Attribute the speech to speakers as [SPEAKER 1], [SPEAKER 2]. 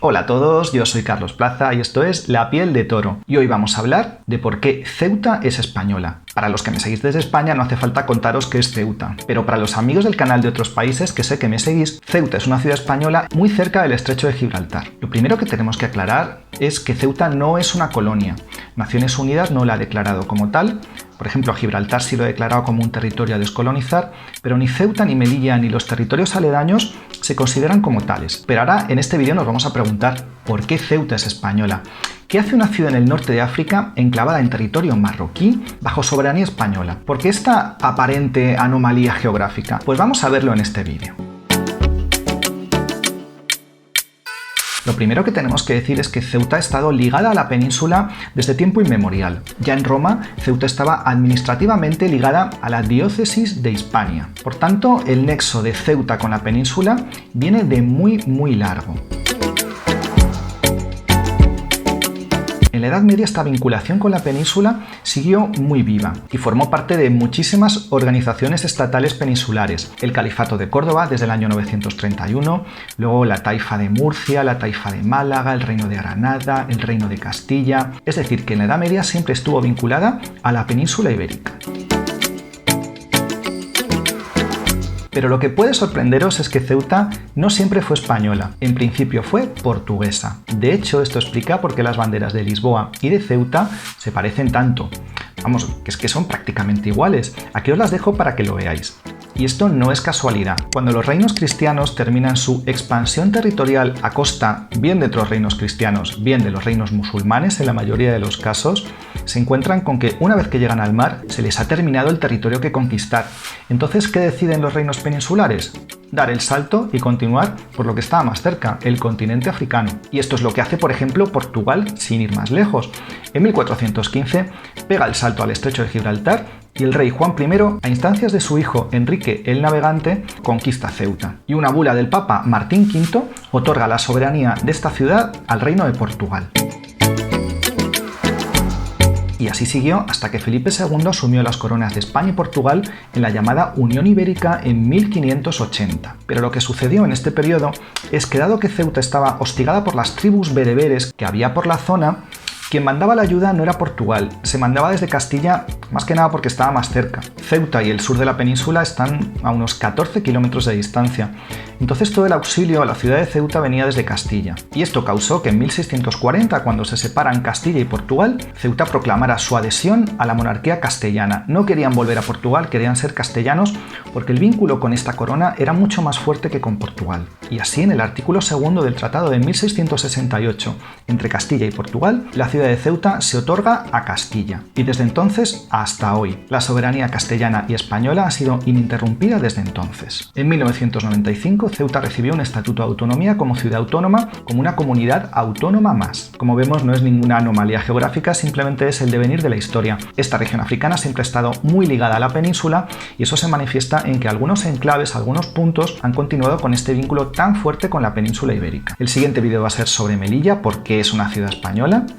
[SPEAKER 1] Hola a todos, yo soy Carlos Plaza y esto es La Piel de Toro. Y hoy vamos a hablar de por qué Ceuta es española. Para los que me seguís desde España no hace falta contaros qué es Ceuta, pero para los amigos del canal de otros países que sé que me seguís, Ceuta es una ciudad española muy cerca del estrecho de Gibraltar. Lo primero que tenemos que aclarar es que Ceuta no es una colonia. Naciones Unidas no la ha declarado como tal. Por ejemplo, Gibraltar sí lo ha declarado como un territorio a descolonizar, pero ni Ceuta, ni Melilla, ni los territorios aledaños se consideran como tales. Pero ahora, en este vídeo nos vamos a preguntar ¿por qué Ceuta es española? ¿Qué hace una ciudad en el norte de África enclavada en territorio marroquí bajo soberanía española? ¿Por qué esta aparente anomalía geográfica? Pues vamos a verlo en este vídeo. Lo primero que tenemos que decir es que Ceuta ha estado ligada a la península desde tiempo inmemorial. Ya en Roma, Ceuta estaba administrativamente ligada a la diócesis de Hispania. Por tanto, el nexo de Ceuta con la península viene de muy largo. En la Edad Media esta vinculación con la península siguió muy viva y formó parte de muchísimas organizaciones estatales peninsulares. El Califato de Córdoba desde el año 931, luego la Taifa de Murcia, la Taifa de Málaga, el Reino de Granada, el Reino de Castilla. Es decir, que en la Edad Media siempre estuvo vinculada a la península ibérica. Pero lo que puede sorprenderos es que Ceuta no siempre fue española, en principio fue portuguesa. De hecho, esto explica por qué las banderas de Lisboa y de Ceuta se parecen tanto. Vamos, que es que son prácticamente iguales. Aquí os las dejo para que lo veáis. Y esto no es casualidad. Cuando los reinos cristianos terminan su expansión territorial a costa bien de otros reinos cristianos, bien de los reinos musulmanes en la mayoría de los casos, se encuentran con que una vez que llegan al mar se les ha terminado el territorio que conquistar. Entonces, ¿qué deciden los reinos peninsulares? Dar el salto y continuar por lo que estaba más cerca, el continente africano. Y esto es lo que hace, por ejemplo, Portugal sin ir más lejos. En 1415 pega el salto al estrecho de Gibraltar y el rey Juan I, a instancias de su hijo Enrique el Navegante, conquista Ceuta. Y una bula del Papa Martín V otorga la soberanía de esta ciudad al Reino de Portugal. Y así siguió hasta que Felipe II asumió las coronas de España y Portugal en la llamada Unión Ibérica en 1580. Pero lo que sucedió en este periodo es que, dado que Ceuta estaba hostigada por las tribus bereberes que había por la zona, quien mandaba la ayuda no era Portugal, se mandaba desde Castilla, más que nada porque estaba más cerca. Ceuta y el sur de la península están a unos 14 kilómetros de distancia. Entonces todo el auxilio a la ciudad de Ceuta venía desde Castilla. Y esto causó que en 1640, cuando se separan Castilla y Portugal, Ceuta proclamara su adhesión a la monarquía castellana. No querían volver a Portugal, querían ser castellanos porque el vínculo con esta corona era mucho más fuerte que con Portugal. Y así, en el artículo segundo del Tratado de 1668 entre Castilla y Portugal, la ciudad de Ceuta se otorga a Castilla. Y desde entonces hasta hoy, la soberanía castellana y española ha sido ininterrumpida desde entonces. En 1995, Ceuta recibió un estatuto de autonomía como ciudad autónoma, como una comunidad autónoma más. Como vemos, no es ninguna anomalía geográfica, simplemente es el devenir de la historia. Esta región africana siempre ha estado muy ligada a la península y eso se manifiesta en que algunos enclaves, algunos puntos, han continuado con este vínculo tan fuerte con la península ibérica. El siguiente vídeo va a ser sobre Melilla, porque es una ciudad española.